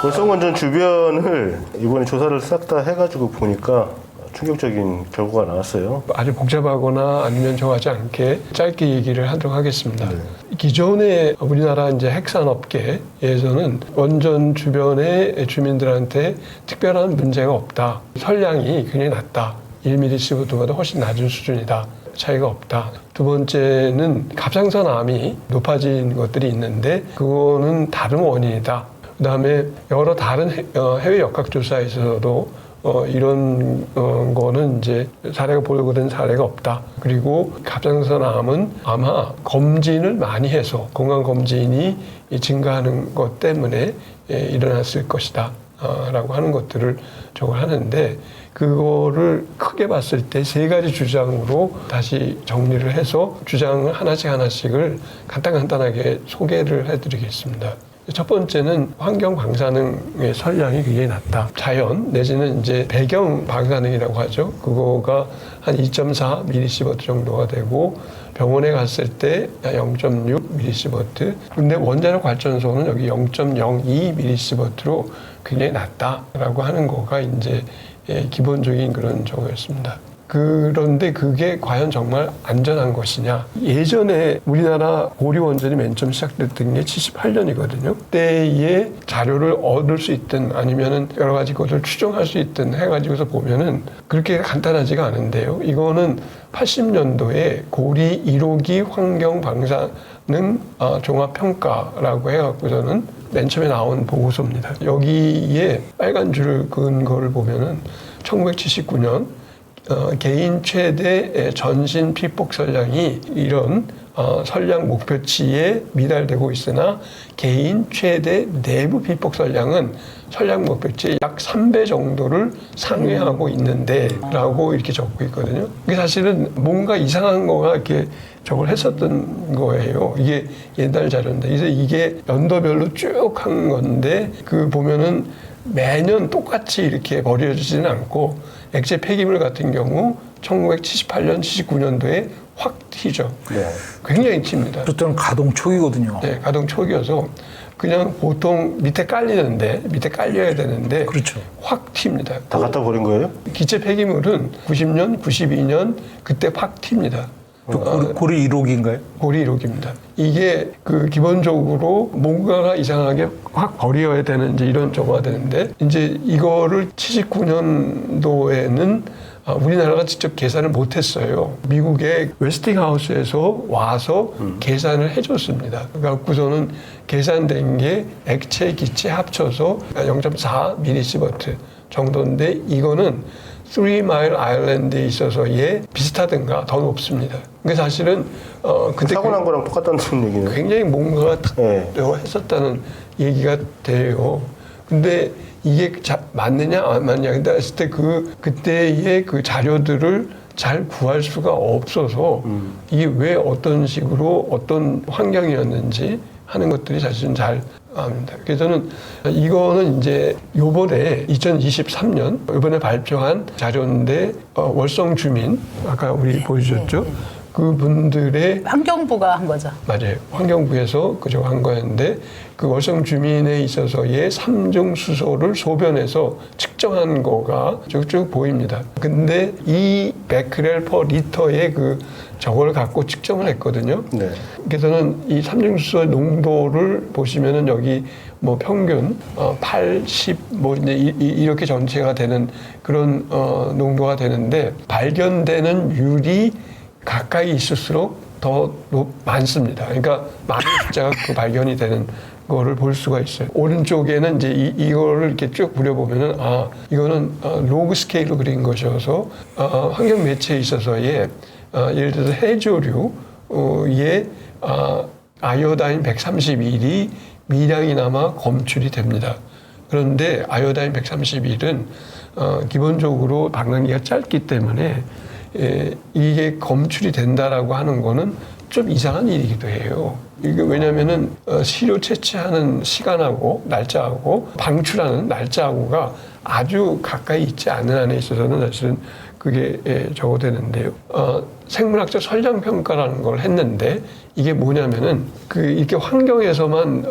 월성원전 주변을 이번에 조사를 싹 다 해가지고 보니까 충격적인 결과가 나왔어요. 아주 복잡하거나 아니면 좋아하지 않게 짧게 얘기를 하도록 하겠습니다. 기존의 우리나라 이제 핵산업계에서는 원전 주변의 주민들한테 특별한 문제가 없다. 선량이 굉장히 낮다. 1mS보다 훨씬 낮은 수준이다. 차이가 없다. 두 번째는 갑상선암이 높아진 것들이 있는데 그거는 다른 원인이다. 그 다음에 여러 다른 해외 역학조사에서도 이런 거는 이제 사례가 보고된 사례가 없다. 그리고 갑상선암은 아마 검진을 많이 해서 건강검진이 증가하는 것 때문에 일어났을 것이다. 라고 하는 것들을 저걸 하는데 그거를 크게 봤을 때 세 가지 주장으로 다시 정리를 해서 주장을 하나씩을 간단하게 소개를 해드리겠습니다. 첫 번째는 환경 방사능의 선량이 굉장히 낮다. 자연 내지는 이제 배경 방사능이라고 하죠. 그거가 한 2.4mSv 정도가 되고 병원에 갔을 때 0.6mSv. 근데 원자력 발전소는 여기 0.02mSv로 굉장히 낮다라고 하는 거가 이제 기본적인 그런 저거였습니다. 그런데 그게 과연 정말 안전한 것이냐. 예전에 우리나라 고리 원전이 맨 처음 시작됐던 게 78년이거든요. 그때의 자료를 얻을 수 있든 아니면은 여러 가지 것을 추정할 수 있든 해가지고서 보면은 그렇게 간단하지가 않은데요. 이거는 80년도에 고리 1호기 환경 방사능 종합평가라고 해갖고서는 맨 처음에 나온 보고서입니다. 여기에 빨간 줄을 그은 거를 보면은 1979년 개인 최대 전신 피폭 선량이 이런 선량 목표치에 미달되고 있으나 개인 최대 내부 피폭 선량은 선량 목표치의 약 3배 정도를 상회하고 있는데 라고 이렇게 적고 있거든요. 이게 사실은 뭔가 이상한 거가 이렇게 저걸 했었던 거예요. 이게 옛날 자료인데. 그래서 이게 연도별로 쭉 한 건데 그 보면은 매년 똑같이 이렇게 버려지지는 않고 액체 폐기물 같은 경우 1978년, 79년도에 확 튀죠. 네. 굉장히 튑니다. 그때는 가동 초기거든요. 네, 가동 초기여서 그냥 보통 밑에 깔려야 되는데 그렇죠. 확 튑니다. 다 갖다 버린 거예요? 기체 폐기물은 90년, 92년 그때 확 튑니다. 고리 1호기인가요? 고리 1호기입니다. 이게 그 기본적으로 뭔가가 이상하게 확 버려야 되는 이제 이런 저거가 되는데 이제 이거를 79년도에는 우리나라가 직접 계산을 못했어요. 미국의 웨스팅하우스에서 와서 계산을 해줬습니다. 그래갖고서는 계산된 게 액체, 기체 합쳐서 0.4mSv 정도인데 이거는 3마일 아일랜드에 있어서의 비슷하든가 더 높습니다. 그러니까 사실은 그때 사고 난 거랑 똑같다는 얘기는. 굉장히 뭔가가 했었다는 얘기가 돼요. 근데 이게 맞느냐 안 맞느냐 근데 했을 때 그때의 그 자료들을 잘 구할 수가 없어서 이게 왜 어떤 식으로 어떤 환경이었는지 하는 것들이 사실은 잘 압니다. 그래서 저는 이거는 이제 요번에 2023년 이번에 발표한 자료인데 월성 주민 아까 우리 보여주셨죠? 그분들의 환경부가 한 거죠. 맞아요. 환경부에서 그저 한 거였는데 그 월성 주민에 있어서의 삼중 수소를 소변에서 측정한 거가 쭉쭉 보입니다. 근데 이 베크렐 퍼 리터의 그 저걸 갖고 측정을 했거든요. 네. 그래서는 이 삼중수소 농도를 보시면은 여기 뭐 평균 80 뭐 이제 이렇게 전체가 되는 그런 농도가 되는데 발견되는 율이 가까이 있을수록 더 많습니다. 그러니까 많은 숫자가 그 발견이 되는 거를 볼 수가 있어요. 오른쪽에는 이제 이거를 이렇게 쭉 그려보면은 이거는 로그 스케일로 그린 것이어서 환경 매체에 있어서의 예를 들어서 해조류의 아이오다인 131이 미량이나마 검출이 됩니다. 그런데 아이오다인 131은 기본적으로 방광기가 짧기 때문에 이게 검출이 된다라고 하는 거는 좀 이상한 일이기도 해요. 이게 왜냐면은 시료 채취하는 시간하고 날짜하고 방출하는 날짜하고가 아주 가까이 있지 않은 한에 있어서는 사실은 그게 적어되는데요. 생물학적 설량 평가라는 걸 했는데 이게 뭐냐면은 그 이렇게 환경에서만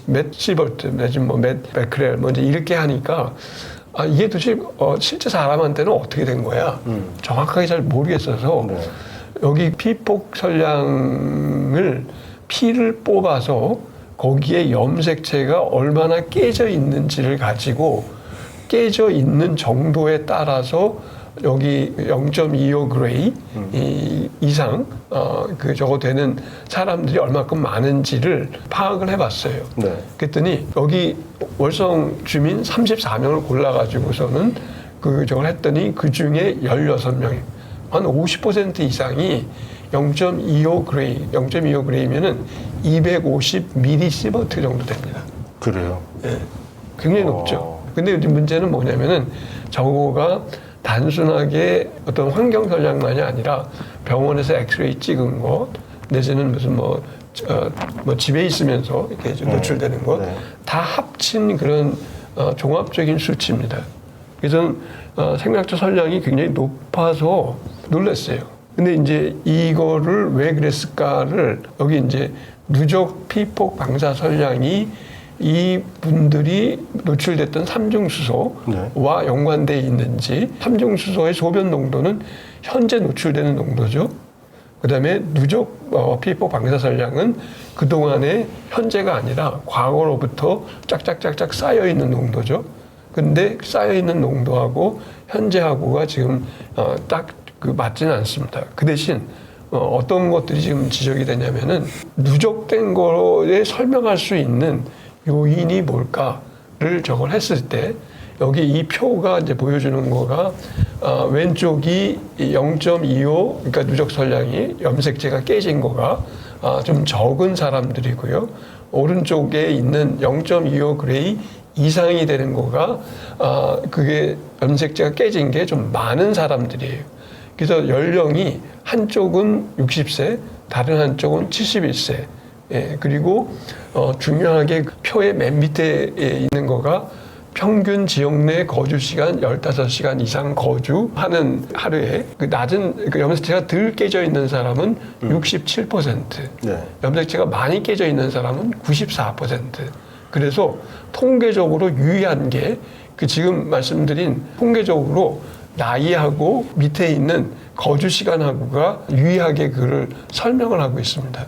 몇 시버트, 몇 베크렐 뭐 이제 이렇게 하니까 이게 도대체 실제 사람한테는 어떻게 된 거야? 정확하게 잘 모르겠어서 네. 여기 피폭 설량을 피를 뽑아서 거기에 염색체가 얼마나 깨져 있는지를 가지고 깨져 있는 정도에 따라서 여기 0.25 그레이 이상 그 저거 되는 사람들이 얼마큼 많은지를 파악을 해봤어요. 네. 그랬더니 여기 월성 주민 34명을 골라가지고서는 그 저걸 했더니 그 중에 16명이 한 50% 이상이 0.25 그레이, 0.25 그레이면은 250 미리시버트 정도 됩니다. 그래요. 예, 굉장히 높죠. 근데 이제 문제는 뭐냐면은 저거가 단순하게 어떤 환경 설량만이 아니라 병원에서 엑스레이 찍은 것, 내지는 무슨 뭐 집에 있으면서 이렇게 좀 노출되는 것, 네. 다 합친 그런 종합적인 수치입니다. 그래서 생략적 설량이 굉장히 높아서 놀랐어요. 근데 이제 이거를 왜 그랬을까를 여기 이제 누적 피폭 방사 설량이 이 분들이 노출됐던 삼중수소와 연관되어 있는지, 삼중수소의 소변 농도는 현재 노출되는 농도죠. 그 다음에 누적 피폭 방사설량은 그동안의 현재가 아니라 과거로부터 짝짝짝짝 쌓여있는 농도죠. 근데 쌓여있는 농도하고 현재하고가 지금 딱 그 맞지는 않습니다. 그 대신 어떤 것들이 지금 지적이 되냐면은 누적된 거에 설명할 수 있는 요인이 뭘까를 저걸 했을 때 여기 이 표가 이제 보여주는 거가 왼쪽이 0.25 그러니까 누적 설량이 염색체가 깨진 거가 좀 적은 사람들이고요. 오른쪽에 있는 0.25 그레이 이상이 되는 거가 그게 염색체가 깨진 게 좀 많은 사람들이에요. 그래서 연령이 한쪽은 60세, 다른 한쪽은 71세. 예, 그리고 중요하게 표의 맨 밑에 있는 거가 평균 지역 내 거주 시간 15시간 이상 거주하는 하루에 그 낮은 그 염색체가 덜 깨져 있는 사람은 67%, 네. 염색체가 많이 깨져 있는 사람은 94%. 그래서 통계적으로 유의한 게 그 지금 말씀드린 통계적으로 나이하고 밑에 있는 거주 시간하고가 유의하게 그를 설명을 하고 있습니다.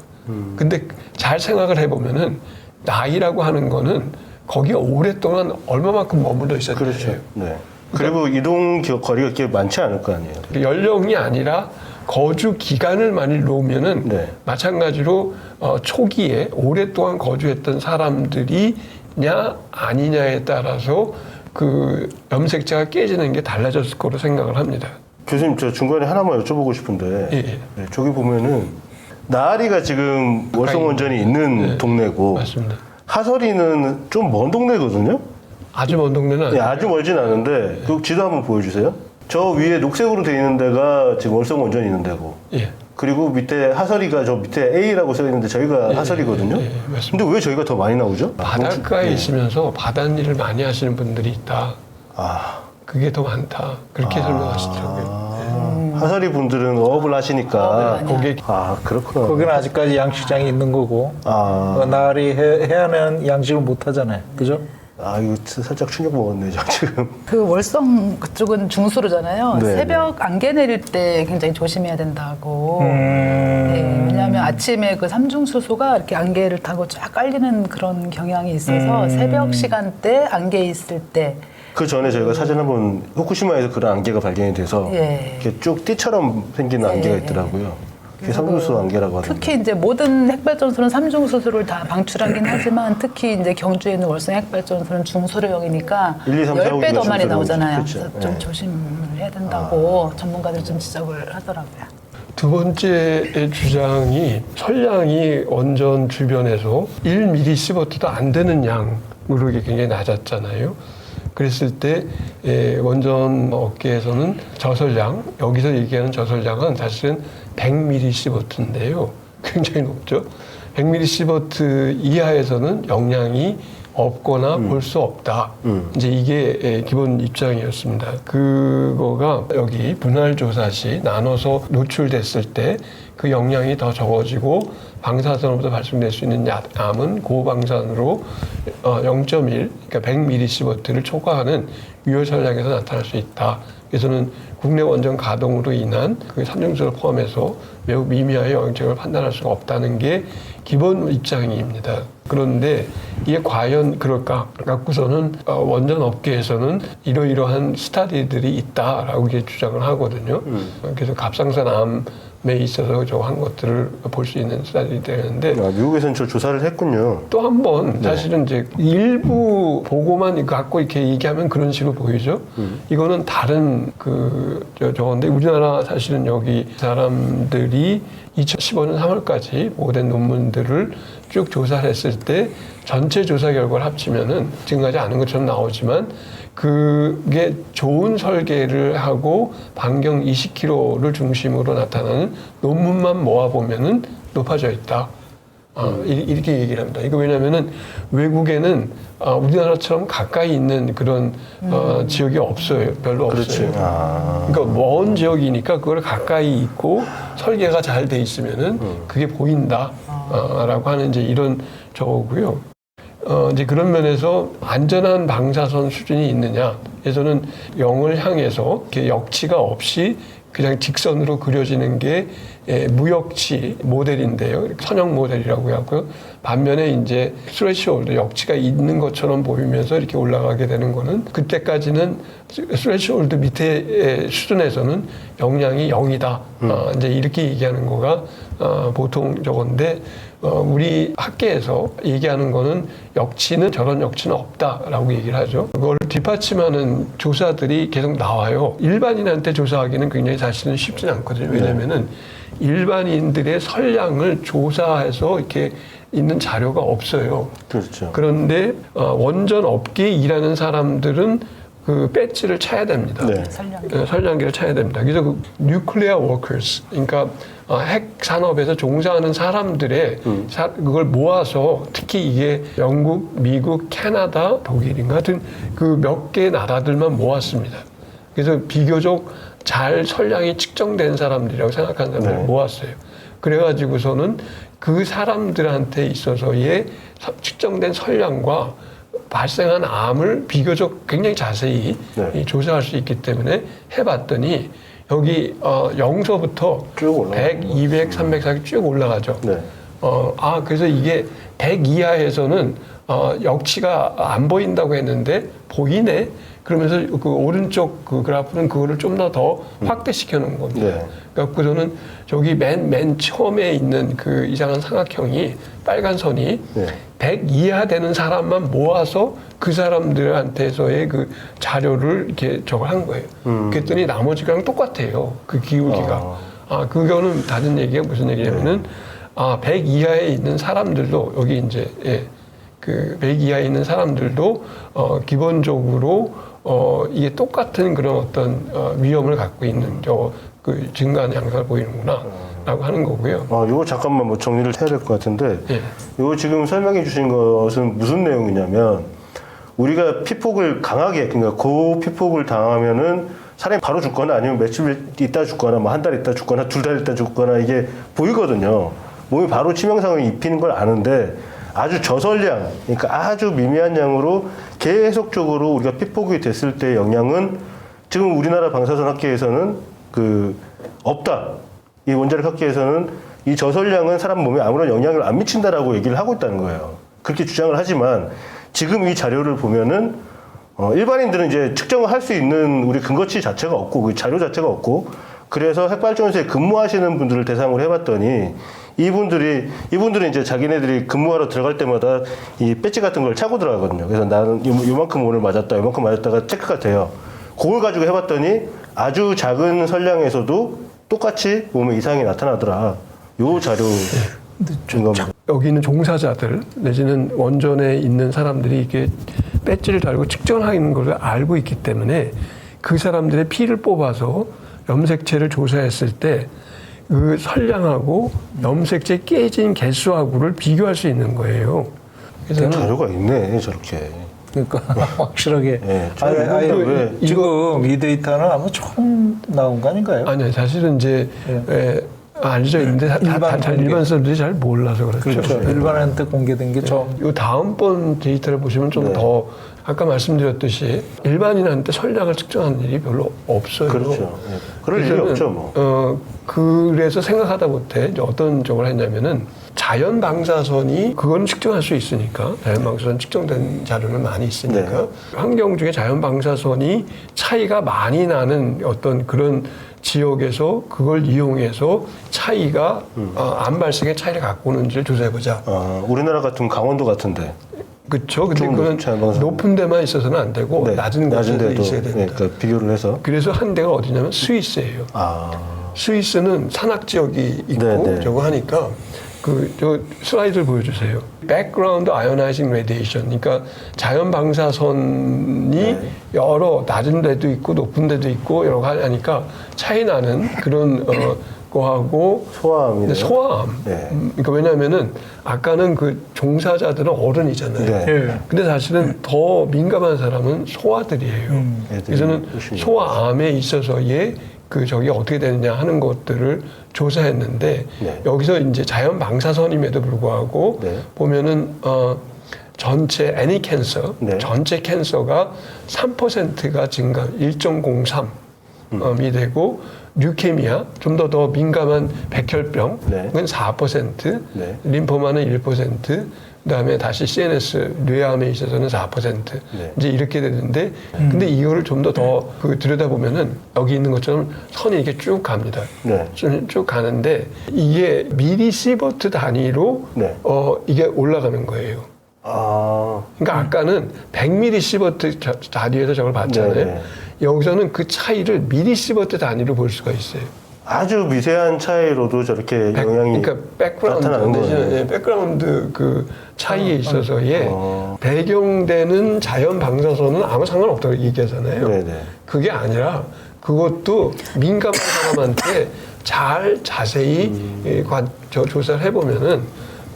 근데 잘 생각을 해보면은 나이라고 하는 거는 거기에 오랫동안 얼마만큼 머물러 있었는지. 그렇죠. 네. 그리고 이동 거리가 그렇게 많지 않을 거 아니에요. 연령이 아니라 거주 기간을 만일 놓으면은 네. 마찬가지로 초기에 오랫동안 거주했던 사람들이냐 아니냐에 따라서 그 염색체가 깨지는 게 달라졌을 거로 생각을 합니다. 교수님, 저 중간에 하나만 여쭤보고 싶은데, 예. 네, 저기 보면은 나아리가 지금 월성 원전이 있는 동네고, 맞습니다. 하설이는 좀 먼 동네거든요. 아주 먼 동네는 네, 아니에요. 아주 멀진 않은데 그 지도 한번 보여주세요. 저 위에 녹색으로 돼 있는 데가 지금 월성 원전이 있는 데고, 예. 그리고 밑에 하설이가 저 밑에 A라고 써 있는데 저희가 하설이거든요. 예, 맞습니다. 근데 왜 저희가 더 많이 나오죠? 바닷가에 있으면서 바닷일을 많이 하시는 분들이 있다. 아, 그게 더 많다. 그렇게 설명하시더라고요. 하설이 분들은 어업을 하시니까 거기에 그렇구나. 거기는 아직까지 양식장이 있는 거고 나리 해안은 양식을 못 하잖아요. 그죠? 이거 살짝 충격 먹었네, 저 지금. 그 월성 그쪽은 중수로잖아요. 네, 새벽 안개 내릴 때 굉장히 조심해야 된다고. 네, 왜냐하면 아침에 그 삼중수소가 이렇게 안개를 타고 쫙 깔리는 그런 경향이 있어서 새벽 시간대 안개 있을 때 그 전에 저희가 사진 한번 후쿠시마에서 그런 안개가 발견이 돼서 예. 이렇게 쭉 띠처럼 생기는 안개가 있더라고요. 그게 삼중수 안개라고 하던데. 특히 이제 모든 핵발전소는 삼중수소를 다 방출하긴 하지만 특히 이제 경주에 있는 월성 핵발전소는 중수로역이니까 1, 2, 3, 4, 5 10배 더 많이 중수로역이죠. 나오잖아요. 그렇죠. 그래서 좀 네. 조심을 해야 된다고 전문가들이 좀 지적을 하더라고요. 두 번째 주장이 설량이 원전 주변에서 1mS도 안 되는 양으로 이게 굉장히 낮았잖아요. 그랬을 때 원전 업계에서는 저설량, 여기서 얘기하는 저설량은 사실은 100mS인데요. 굉장히 높죠. 100mSv 이하에서는 영향이 없거나 볼 수 없다. 이제 이게 기본 입장이었습니다. 그거가 여기 분할 조사 시 나눠서 노출됐을 때 그 영향이 더 적어지고 방사선으로부터 발생될 수 있는 암은 고방사선으로 0.1, 그러니까 100mSv를 초과하는 유혈설량에서 나타날 수 있다. 그래서는 국내 원전 가동으로 인한 그 삼중수소를 포함해서 매우 미미하게 영향력을 판단할 수가 없다는 게 기본 입장입니다. 그런데 이게 과연 그럴까? 갖고서는 원전 업계에서는 이러이러한 스타디들이 있다라고 이렇게 주장을 하거든요. 그래서 갑상선암에 있어서 저 한 것들을 볼 수 있는 스타디들이 되는데 미국에서는 저 조사를 했군요. 또 한 번 사실은 이제 일부 보고만 갖고 이렇게 얘기하면 그런 식으로 보이죠. 이거는 다른 저건데 우리나라 사실은 여기 사람들이 2015년 3월까지 보고된 논문들을 쭉 조사를 했을 때 전체 조사 결과를 합치면은 지금까지 아는 것처럼 나오지만 그게 좋은 설계를 하고 반경 20km를 중심으로 나타나는 논문만 모아보면은 높아져 있다. 이렇게 얘기를 합니다. 이거 왜냐면은 외국에는 우리나라처럼 가까이 있는 그런 지역이 없어요. 별로 없어요. 그러니까 먼 지역이니까 그걸 가까이 있고 설계가 잘 돼 있으면은 그게 보인다. 라고 하는 이제 이런 저거고요. 이제 그런 면에서 안전한 방사선 수준이 있느냐. 에서는 0을 향해서 이렇게 역치가 없이 그냥 직선으로 그려지는 게 무역치 모델인데요. 선형 모델이라고 하고요. 반면에 이제 스레시홀드 역치가 있는 것처럼 보이면서 이렇게 올라가게 되는 거는 그때까지는 스레시홀드 밑에 수준에서는 영향이 0이다. 이제 이렇게 얘기하는 거가 보통 저건데 우리 학계에서 얘기하는 거는 역치는 저런 역치는 없다라고 얘기를 하죠. 그걸 뒷받침하는 조사들이 계속 나와요. 일반인한테 조사하기는 굉장히 사실은 쉽진 않거든요. 왜냐면은 일반인들의 선량을 조사해서 이렇게 있는 자료가 없어요. 그렇죠. 그런데 원전 업계에 일하는 사람들은 그 배지를 차야 됩니다. 네. 설량기를 차야 됩니다. 그래서 그 nuclear workers, 그러니까 핵 산업에서 종사하는 사람들의 그걸 모아서 특히 이게 영국, 미국, 캐나다, 독일인가 같은 그 몇 개 나라들만 모았습니다. 그래서 비교적 잘 선량이 측정된 사람들이라고 생각하는 사람들을 모았어요. 그래가지고서는 그 사람들한테 있어서의 측정된 선량과 발생한 암을 비교적 굉장히 자세히 조사할 수 있기 때문에 해봤더니 여기 0서부터 100, 200, 300, 400 쭉 올라가죠. 네. 그래서 이게 100 이하에서는 역치가 안 보인다고 했는데 보이네. 그러면서 그 오른쪽 그 그래프는 그거를 좀 더 확대시켜 놓은 겁니다. 네. 그래서 저는 저기 맨 처음에 있는 그 이상한 삼각형이 빨간 선이 100 이하 되는 사람만 모아서 그 사람들한테서의 그 자료를 이렇게 저걸 한 거예요. 그랬더니 나머지랑 똑같아요. 그 기울기가. 그거는 다른 얘기가 무슨 얘기냐면은 100 이하에 있는 사람들도 여기 이제 그 100 이하에 있는 사람들도 기본적으로 이게 똑같은 그런 어떤 위험을 갖고 있는 그 증가하는 양상을 보이는구나 라고 하는 거고요. 이거 잠깐만 뭐 정리를 해야 될 것 같은데 이거 지금 설명해 주신 것은 무슨 내용이냐면 우리가 피폭을 강하게 그러니까 고피폭을 당하면은 사람이 바로 죽거나 아니면 며칠 있다 죽거나 뭐 한 달 있다 죽거나 2달 있다 죽거나 이게 보이거든요. 몸이 바로 치명상을 입히는 걸 아는데 아주 저설량, 그러니까 아주 미미한 양으로 계속적으로 우리가 피폭이 됐을 때의 영향은 지금 우리나라 방사선 학계에서는 없다. 이 원자력 학계에서는 이 저설량은 사람 몸에 아무런 영향을 안 미친다라고 얘기를 하고 있다는 거예요. 그렇게 주장을 하지만 지금 이 자료를 보면은 일반인들은 이제 측정을 할 수 있는 우리 근거치 자체가 없고 그 자료 자체가 없고 그래서 핵발전소에 근무하시는 분들을 대상으로 해봤더니 이분들이 이제 자기네들이 근무하러 들어갈 때마다 이 배지 같은 걸 차고 들어가거든요. 그래서 나는 요만큼 오늘 맞았다, 요만큼 맞았다가 체크가 돼요. 그걸 가지고 해봤더니 아주 작은 선량에서도 똑같이 몸에 이상이 나타나더라. 요 자료인 겁니다. 여기 있는 종사자들 내지는 원전에 있는 사람들이 이게 배지를 달고 측정하는 것을 알고 있기 때문에 그 사람들의 피를 뽑아서 염색체를 조사했을 때 그 선량하고 염색체 깨진 개수하고를 비교할 수 있는 거예요. 그래서 자료가 있네 저렇게. 그러니까 확실하게. 네, 아예 지금 이 데이터는 아마 처음 나온 거 아닌가요? 아니요, 사실은 이제 알려져 있는데 일반 사람들이 잘 몰라서 그렇죠. 그렇죠. 일반한테 공개된 게 처음. 이 다음번 데이터를 보시면 좀 더 아까 말씀드렸듯이 일반인한테 선량을 측정하는 일이 별로 없어요. 그렇죠. 그럴 일이 없죠 뭐. 그래서 생각하다 못해 이제 어떤 쪽을 했냐면은 자연 방사선이 그건 측정할 수 있으니까 자연 방사선 측정된 자료는 많이 있으니까 환경 중에 자연 방사선이 차이가 많이 나는 어떤 그런 지역에서 그걸 이용해서 차이가 암 발생의 차이를 갖고 오는지를 조사해보자. 우리나라 같으면 강원도 같은데. 그렇죠. 근데 그건 높은 데만 있어서는 안 되고 낮은 곳에도 있어야 됩니다. 그러니까 비교를 해서. 그래서 한 데가 어디냐면 스위스예요. 스위스는 산악 지역이 있고 저거 하니까 저 슬라이드를 보여주세요. Background ionizing radiation. 그러니까 자연 방사선이 여러 낮은 데도 있고 높은 데도 있고 여러 가지 하니까 차이 나는 그런 거하고 소아암이네요. 소아암. 그러니까 왜냐하면은 아까는 그 종사자들은 어른이잖아요. 근데 사실은 더 민감한 사람은 소아들이에요. 그래서는 소아암에 있어서의 저게 어떻게 되느냐 하는 것들을 조사했는데 여기서 이제 자연 방사선임에도 불구하고 보면은 전체 any 캔서 전체 캔서가 3%가 증가 1.03이 되고 류케미아 좀 더 민감한 백혈병은 4%, 림포마는 1%, 그다음에 다시 CNS 뇌암에 있어서는 4% 이제 이렇게 되는데 근데 이거를 좀 더 들여다보면은 여기 있는 것처럼 선이 이렇게 쭉 갑니다. 쭉 가는데 이게 미리시버트 단위로 이게 올라가는 거예요. 그러니까 아까는 100mSv 단위에서 저걸 봤잖아요. 여기서는 그 차이를 미리시버트 단위로 볼 수가 있어요. 아주 미세한 차이로도 저렇게 영향이 나타나는 거예요. 백그라운드 그 차이에 있어서의 배경되는 자연 방사선은 아무 상관없다고 얘기하잖아요. 그게 아니라 그것도 민감한 사람한테 잘 자세히 조사를 해보면은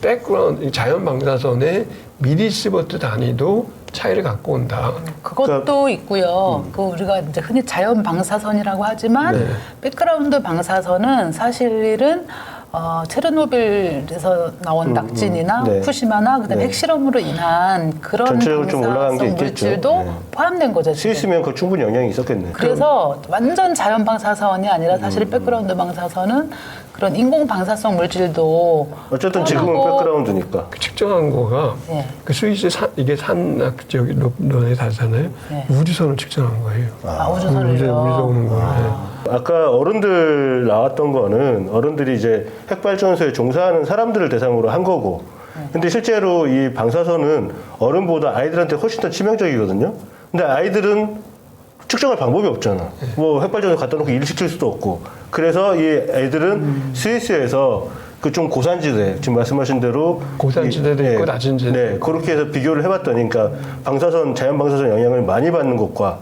백그라운드 자연 방사선의 미리시버트 단위도 차이를 갖고 온다. 그것도 있고요. 그 우리가 이제 흔히 자연 방사선이라고 하지만 백그라운드 방사선은 사실은 체르노빌에서 나온 낙진이나 후쿠시마나 그다음에 핵실험으로 인한 그런 방사성 물질도 포함된 거죠. 스위스면 그 충분히 영향이 있었겠네요. 그래서 완전 자연 방사선이 아니라 사실 백그라운드 방사선은 그런 인공 방사성 물질도 어쨌든 지금은 백그라운드니까 측정한 거가 그 스위스 이게 산악 지역이 논에 다르잖아요. 우주선을 측정한 거예요. 우주선을요. 우주선 오는 거예요. 아까 어른들 나왔던 거는 어른들이 이제 핵발전소에 종사하는 사람들을 대상으로 한 거고 근데 실제로 이 방사선은 어른보다 아이들한테 훨씬 더 치명적이거든요. 근데 아이들은 측정할 방법이 없잖아. 뭐 핵발전소 갖다 놓고 일 시킬 수도 없고. 그래서 이 애들은 스위스에서 그 좀 고산지대, 지금 말씀하신 대로 고산지대도 있고 낮은 지대. 그렇게 해서 비교를 해봤더니, 그러니까 자연 방사선 영향을 많이 받는 곳과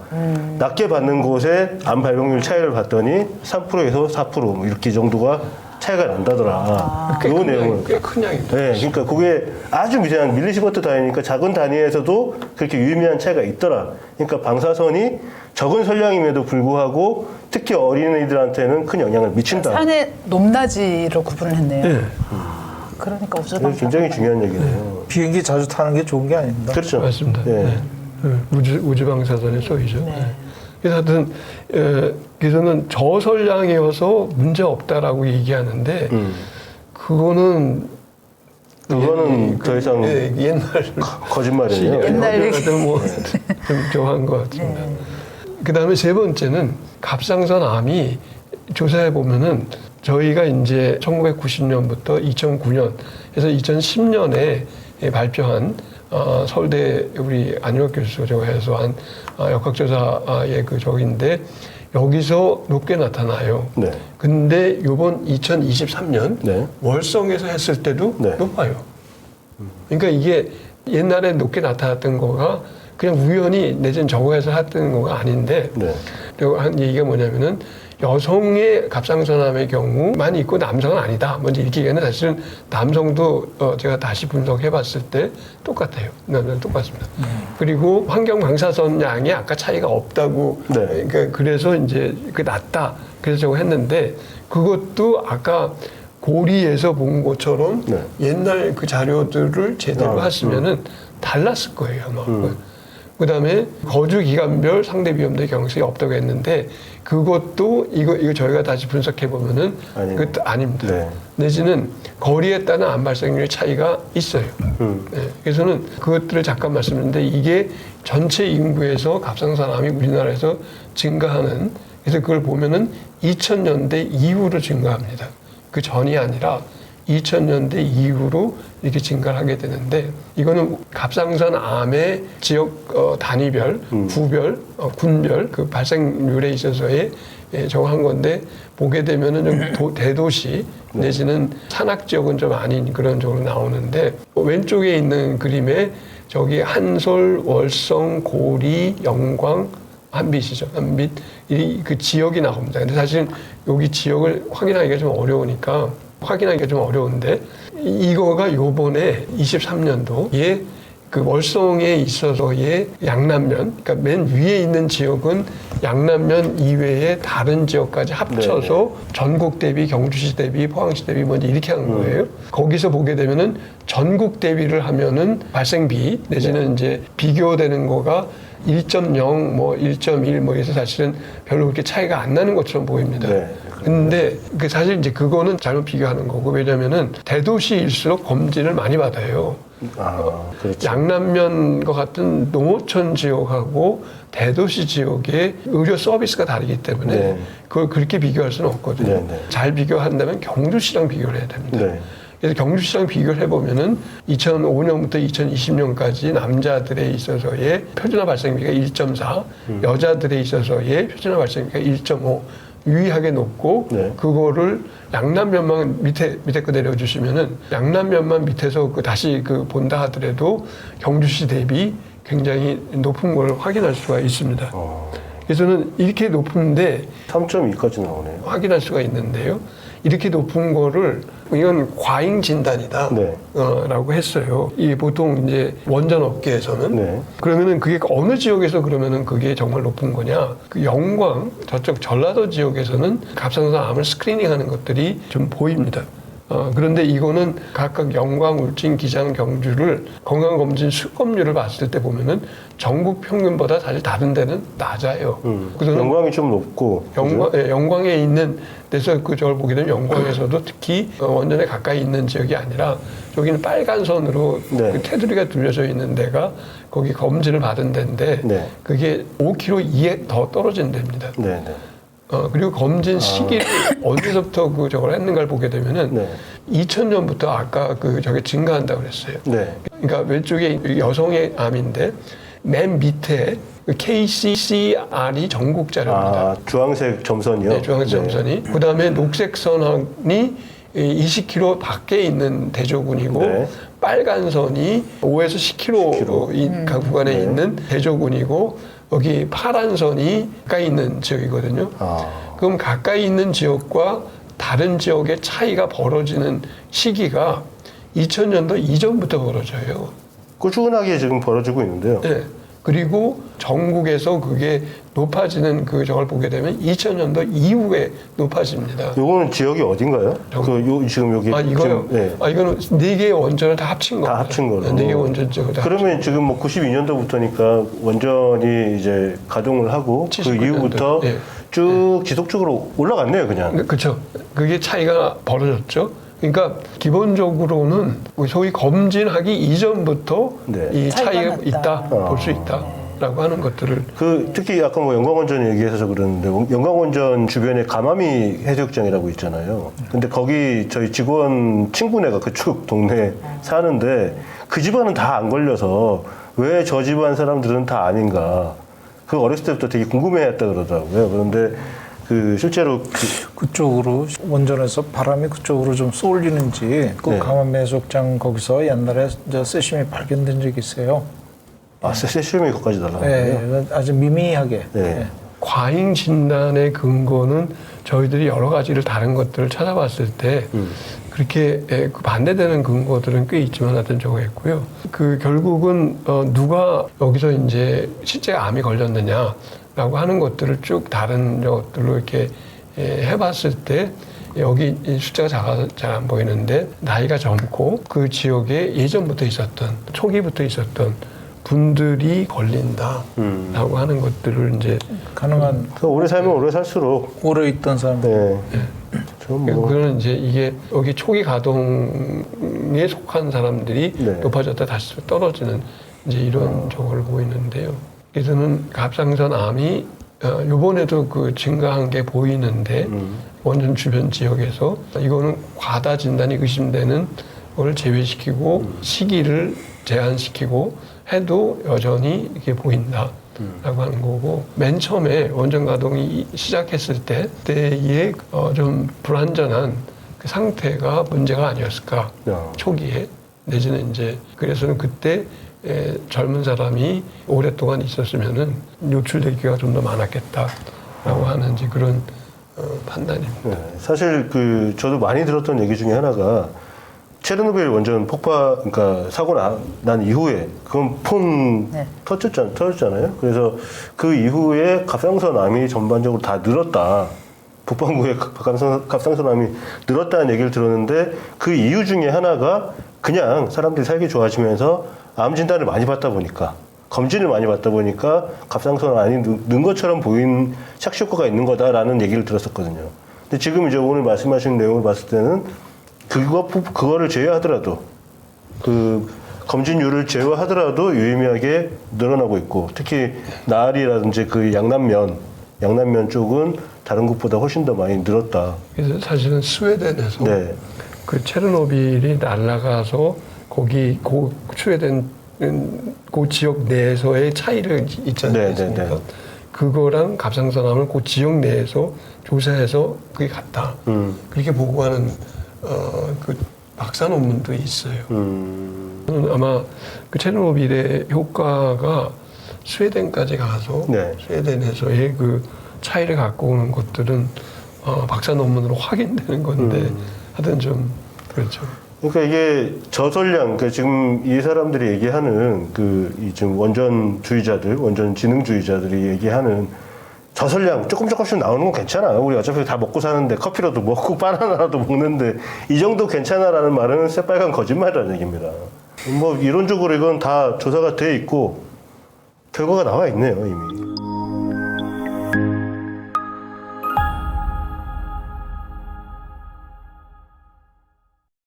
낮게 받는 곳의 암 발병률 차이를 봤더니 3%에서 4% 뭐 이렇게 정도가 차이가 난다더라. 그 내용은 꽤 큰 양입니다. 그러니까 그게 아주 미세한 밀리시버트 단위니까 작은 단위에서도 그렇게 유의미한 차이가 있더라. 그러니까 방사선이 적은 선량임에도 불구하고 특히 어린이들한테는 큰 영향을 미친다. 산의 높낮이로 구분을 했네요. 그러니까 우주방사선 굉장히 중요한 얘기네요. 비행기 자주 타는 게 좋은 게 아닙니다. 그렇죠. 맞습니다. 우주방사선의 소위죠. 그래서 하여튼 그래서는 저선량이어서 문제 없다라고 얘기하는데 그거는 더 이상 옛날 거짓말이에요. 옛날 얘기. 좀 좋아한 것 같습니다. 그다음에 세 번째는 갑상선 암이 조사해 보면은 저희가 이제 1990년부터 2009년 그래서 2010년에 발표한 서울대 우리 안유학 교수 저거 해서 한 역학조사의 그 저기인데 여기서 높게 나타나요. 근데 요번 2023년 월성에서 했을 때도 높아요. 그러니까 이게 옛날에 높게 나타났던 거가 그냥 우연히 내지는 저거에서 했던 거가 아닌데 한 얘기가 뭐냐면은 여성의 갑상선암의 경우만 있고 남성은 아니다. 먼저 이렇게 얘기하는 사실은 남성도 제가 다시 분석해봤을 때 똑같아요. 남자는 똑같습니다. 그리고 환경 방사선 양이 아까 차이가 없다고. 네. 그러니까 그래서 이제 그 낮다. 그래서 저거 했는데 그것도 아까 고리에서 본 것처럼 네. 옛날 그 자료들을 제대로 하시면은 달랐을 거예요 아마. 그다음에 거주 기간별 상대 비염도의 경색이 없다고 했는데 그것도 이거 저희가 다시 분석해 보면은 그것도 아닙니다. 네. 내지는 거리에 따른 암 발생률의 차이가 있어요. 네. 그래서는 그것들을 잠깐 말씀드렸는데 이게 전체 인구에서 갑상선암이 우리나라에서 증가하는 그래서 그걸 보면은 2000년대 이후로 증가합니다. 그 전이 아니라 2000년대 이후로 이렇게 증가를 하게 되는데 이거는 갑상선 암의 지역 단위별, 구별, 군별 그 발생률에 있어서의 정한 건데 보게 되면은 좀 대도시 내지는 산악 지역은 좀 아닌 그런 쪽으로 나오는데 왼쪽에 있는 그림에 저기 한솔, 월성, 고리, 영광, 한빛이죠. 한빛 그 지역이 나옵니다. 근데 사실 여기 지역을 확인하기가 좀 어려우니까 확인하기가 좀 어려운데 이거가 요번에 23년도에 그 월성에 있어서의 양남면, 그러니까 맨 위에 있는 지역은 양남면 이외의 다른 지역까지 합쳐서 네네. 전국 대비, 경주시 대비, 포항시 대비 먼저 이렇게 한 거예요. 거기서 보게 되면은 전국 대비를 하면은 발생비 내지는 이제 비교되는 거가 1.0, 뭐 1.1, 뭐 해서 사실은 별로 그렇게 차이가 안 나는 것처럼 보입니다. 네. 근데 그 사실 이제 그거는 잘못 비교하는 거고 왜냐면은 대도시일수록 검진을 많이 받아요. 그렇죠. 양남면과 같은 농어촌 지역하고 대도시 지역의 의료 서비스가 다르기 때문에 네. 그걸 그렇게 비교할 수는 없거든요. 네, 네. 잘 비교한다면 경주시랑 비교를 해야 됩니다. 네. 그래서 경주시랑 비교를 해보면은 2005년부터 2020년까지 남자들에 있어서의 표준화 발생비가 1.4, 여자들에 있어서의 표준화 발생비가 1.5 유의하게 높고 네. 그거를 양남면만 밑에 거 내려주시면은 양남면만 밑에서 다시 본다 하더라도 경주시 대비 굉장히 높은 걸 확인할 수가 있습니다. 그래서는 이렇게 높은데 3.2까지 나오네요. 확인할 수가 있는데요. 이렇게 높은 거를 이건 과잉 진단이다. 네. 라고 했어요. 이 보통 이제 원전 업계에서는 네. 그러면은 그게 어느 지역에서 그러면은 그게 정말 높은 거냐? 그 영광 저쪽 전라도 지역에서는 갑상선 암을 스크리닝하는 것들이 좀 보입니다. 그런데 이거는 각각 영광, 울진, 기장, 경주를 건강검진 수검률을 봤을 때 보면은 전국 평균보다 사실 다른 데는 낮아요. 그래서 영광이 좀 높고 영광에 있는 데서 저걸 보게 되면 영광에서도 특히 원전에 가까이 있는 지역이 아니라 여기는 빨간 선으로 네. 그 테두리가 둘려져 있는 데가 거기 검진을 받은 데인데 네. 그게 5km 이에 더 떨어진 데입니다. 네, 네. 그리고 검진 시기를 어디서부터 저걸 했는가를 보게 되면은 네. 2000년부터 아까 저게 증가한다고 그랬어요. 네. 그러니까 왼쪽에 여성의 암인데 맨 밑에 KCCR이 전국 자료입니다. 주황색 점선이요? 네, 주황색 점선이. 그다음에 녹색 선이 20km 밖에 있는 대조군이고 네. 빨간 선이 5에서 10km 구간에 있는 대조군이고 여기 파란 선이 가까이 있는 지역이거든요. 그럼 가까이 있는 지역과 다른 지역의 차이가 벌어지는 시기가 2000년도 이전부터 벌어져요. 꾸준하게 지금 벌어지고 있는데요. 네. 그리고 전국에서 그게 높아지는 저걸 보게 되면 2000년도 이후에 높아집니다. 요거는 지역이 어딘가요? 지금 여기. 이거요? 지금, 네. 이거는 4개의 원전을 다 합친 겁니다. 다 합친 거로. 4개의 원전 지역을 다 그러면 지금 뭐 92년도부터니까 원전이 이제 가동을 하고 그 79년도. 이후부터 네. 쭉 지속적으로 올라갔네요, 그냥. 그렇죠. 그게 차이가 벌어졌죠. 그러니까 기본적으로는 소위 검진하기 이전부터 네. 이 차이가 났다. 있다, 볼 수 있다라고 하는 것들을 특히 아까 뭐 영광원전 얘기해서 그러는데 영광원전 주변에 가마미 해수욕장이라고 있잖아요. 근데 거기 저희 직원 친구네가 그쪽 동네에 사는데 그 집안은 다 안 걸려서 왜 저 집안 사람들은 다 아닌가. 그 어렸을 때부터 되게 궁금해했다 그러더라고요. 그런데 실제로 그쪽으로 원전에서 바람이 그쪽으로 좀 쏠리는지 그 네. 강원 해수욕장 거기서 옛날에 세슘이 발견된 적이 있어요. 세슘이 거기까지 날아가요. 네, 아주 미미하게. 네. 과잉 진단의 근거는 저희들이 여러 가지를 다른 것들을 찾아봤을 때 그렇게 그 반대되는 근거들은 꽤 있지만 하여튼 저거 했고요. 그 결국은 누가 여기서 이제 실제 암이 걸렸느냐라고 하는 것들을 쭉 다른 것들로 이렇게 해봤을 때 여기 이 숫자가 작아서 잘 안 보이는데 나이가 젊고 그 지역에 예전부터 있었던 초기부터 있었던 분들이 걸린다라고 하는 것들을 이제 가능한 오래 살면 오래 살수록 오래 있던 사람들. 네. 좀 뭐. 그거는 이제 이게 여기 초기 가동에 속한 사람들이 네. 높아졌다 다시 떨어지는 이제 이런 저걸 보이는데요. 그래서는 갑상선 암이 요번에도 그 증가한 게 보이는데 원전 주변 지역에서 이거는 과다 진단이 의심되는 걸 제외시키고 시기를 제한시키고 해도 여전히 이렇게 보인다라고 하는 거고 맨 처음에 원전 가동이 시작했을 때의 좀 불완전한 그 상태가 문제가 아니었을까 초기에 내지는 이제 그래서는 그때 젊은 사람이 오랫동안 있었으면은 노출되기가 좀 더 많았겠다라고 하는 이제 그런 판단입니다. 네, 사실 그 저도 많이 들었던 얘기 중에 하나가 체르노빌 원전 폭파, 그러니까 사고 난 이후에 그건 폰 네. 터졌잖아요. 그래서 그 이후에 갑상선 암이 전반적으로 다 늘었다. 북반구의 갑상선 암이 늘었다는 얘기를 들었는데 그 이유 중에 하나가 그냥 사람들이 살기 좋아지면서 암 진단을 많이 받다 보니까 검진을 많이 받다 보니까 갑상선 암이 는 것처럼 보인 착시 효과가 있는 거다라는 얘기를 들었었거든요. 근데 지금 이제 오늘 말씀하신 내용을 봤을 때는 그거를 제외하더라도 그 검진율을 제외하더라도 유의미하게 늘어나고 있고 특히 나알이라든지 그 양남면 쪽은 다른 곳보다 훨씬 더 많이 늘었다. 그래서 사실은 스웨덴에서 네. 그 체르노빌이 날아가서 거기 스웨덴 그 지역 내에서의 차이를 있지 않습니까? 네. 그거랑 갑상선암을 그 지역 내에서 조사해서 그게 같다. 그렇게 보고하는 그 박사 논문도 있어요. 저는 아마 그 체르노빌의 효과가 스웨덴까지 가서 네. 스웨덴에서의 그 차이를 갖고 오는 것들은 박사 논문으로 확인되는 건데 하여튼 좀 그렇죠. 그러니까 이게 저설량, 그러니까 지금 이 사람들이 얘기하는 이 지금 원전주의자들, 원전지능주의자들이 얘기하는 저설량 조금씩 나오는 건 괜찮아. 우리 어차피 다 먹고 사는데 커피라도 먹고 바나나라도 먹는데 이 정도 괜찮아라는 말은 새빨간 거짓말이라는 얘기입니다. 뭐 이론적으로 이건 다 조사가 돼 있고 결과가 나와 있네요, 이미.